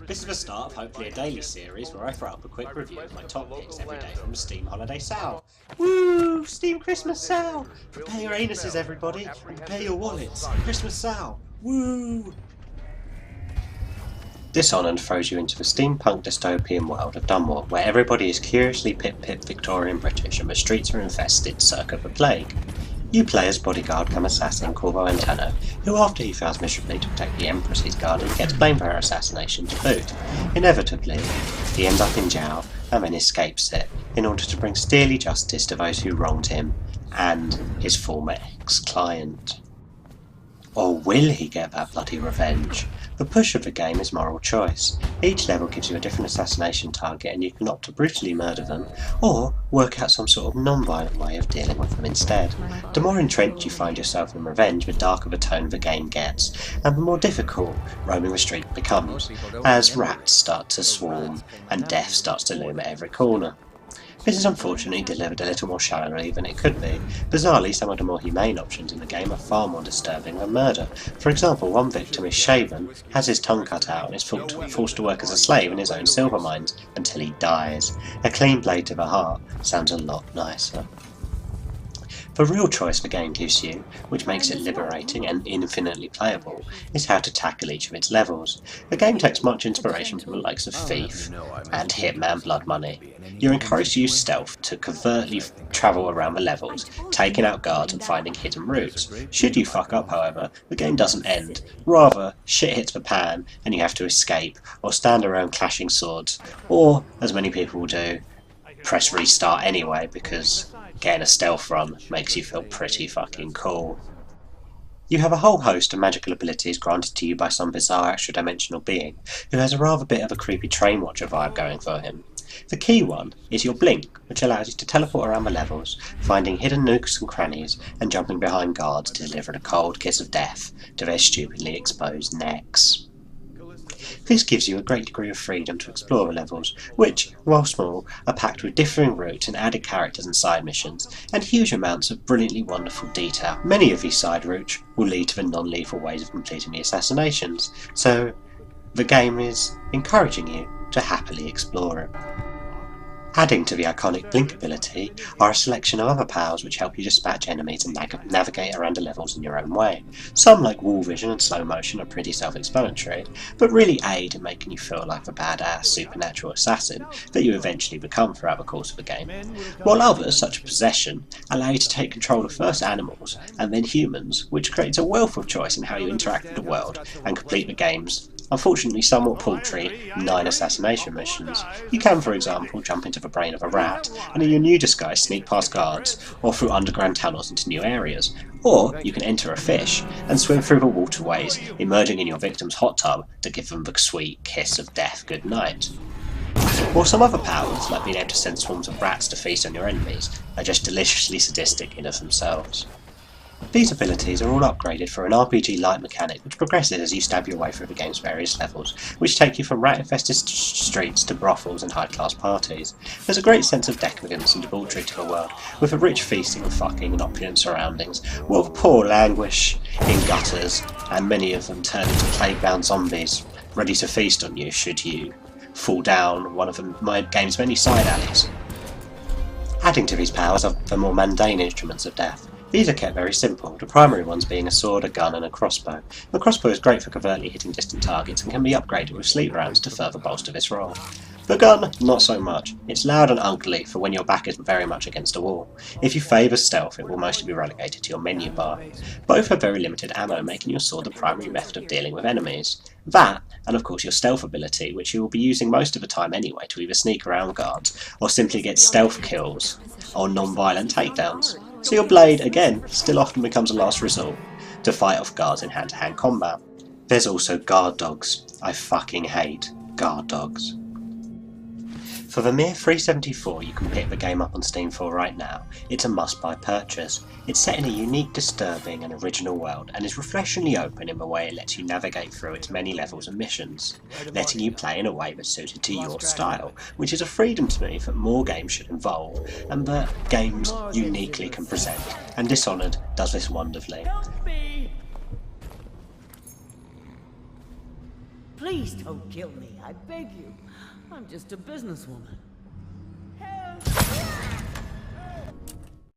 This is the start of hopefully a daily series where I throw up a quick review of my top picks every day from the Steam Holiday Sale. Woo! Steam Christmas Sale! Prepare your anuses everybody, and prepare your wallets! Christmas Sale! Woo! Dishonoured throws you into the steampunk dystopian world of Dunmore, where everybody is curiously pip-pip Victorian British and the streets are infested circa the plague. You play as bodyguard come assassin Corvo Antano, who after he fails miserably to protect the Empress he's guarding, gets blamed for her assassination to boot. Inevitably, he ends up in jail and then escapes it, in order to bring steely justice to those who wronged him and his former ex-client. Or will he get that bloody revenge? The push of the game is moral choice. Each level gives you a different assassination target and you can opt to brutally murder them, or work out some sort of non-violent way of dealing with them instead. The more entrenched you find yourself in revenge, the darker the tone the game gets, and the more difficult roaming the street becomes, as rats start to swarm and death starts to loom at every corner. This is unfortunately delivered a little more shallowly than it could be. Bizarrely, some of the more humane options in the game are far more disturbing than murder. For example, one victim is shaven, has his tongue cut out and is forced to work as a slave in his own silver mines until he dies. A clean blade to the heart sounds a lot nicer. The real choice the game gives you, which makes it liberating and infinitely playable, is how to tackle each of its levels. The game takes much inspiration from the likes of Thief and Hitman Blood Money. You're encouraged to use stealth to covertly travel around the levels, taking out guards and finding hidden routes. Should you fuck up, however, the game doesn't end. Rather, shit hits the pan and you have to escape, or stand around clashing swords, or, as many people do, press restart anyway because getting a stealth run makes you feel pretty fucking cool. You have a whole host of magical abilities granted to you by some bizarre extra-dimensional being, who has a rather bit of a creepy train watcher vibe going for him. The key one is your blink, which allows you to teleport around the levels, finding hidden nooks and crannies, and jumping behind guards to deliver the cold kiss of death to their stupidly exposed necks. This gives you a great degree of freedom to explore the levels, which, while small, are packed with differing routes and added characters and side missions, and huge amounts of brilliantly wonderful detail. Many of these side routes will lead to the non-lethal ways of completing the assassinations, so the game is encouraging you to happily explore it. Adding to the iconic blink ability are a selection of other powers which help you dispatch enemies and navigate around the levels in your own way. Some, like wall vision and slow motion, are pretty self-explanatory, but really aid in making you feel like the badass supernatural assassin that you eventually become throughout the course of the game. While others, such as possession, allow you to take control of first animals and then humans, which creates a wealth of choice in how you interact with the world and complete the game's unfortunately somewhat paltry 9 assassination missions. You can, for example, jump into the brain of a rat and in your new disguise sneak past guards or through underground tunnels into new areas. Or you can enter a fish and swim through the waterways, emerging in your victim's hot tub to give them the sweet kiss of death goodnight. Or some other powers, like being able to send swarms of rats to feast on your enemies, are just deliciously sadistic in of themselves. These abilities are all upgraded for an RPG-like mechanic which progresses as you stab your way through the game's various levels, which take you from rat-infested streets to brothels and high-class parties. There's a great sense of decadence and debauchery to the world, with a rich feasting and fucking and opulent surroundings, while the poor languish in gutters, and many of them turn into plague-bound zombies, ready to feast on you should you fall down one of my game's many side alleys. Adding to these powers are the more mundane instruments of death. These are kept very simple, the primary ones being a sword, a gun and a crossbow. The crossbow is great for covertly hitting distant targets and can be upgraded with sleep rounds to further bolster this role. The gun, not so much. It's loud and ugly for when your back is very much against a wall. If you favour stealth, it will mostly be relegated to your menu bar. Both have very limited ammo, making your sword the primary method of dealing with enemies. That, and of course your stealth ability, which you will be using most of the time anyway to either sneak around guards, or simply get stealth kills, or non-violent takedowns. So your blade, again, still often becomes a last resort to fight off guards in hand-to-hand combat. There's also guard dogs. I fucking hate guard dogs. For the mere $3.74 you can pick the game up on Steam for right now, it's a must-buy purchase. It's set in a unique, disturbing and original world, and is refreshingly open in the way it lets you navigate through its many levels and missions, letting you play in a way that's suited to your style, which is a freedom to me that more games should involve, and that games uniquely can present, and Dishonoured does this wonderfully. Please don't kill me, I beg you. I'm just a businesswoman.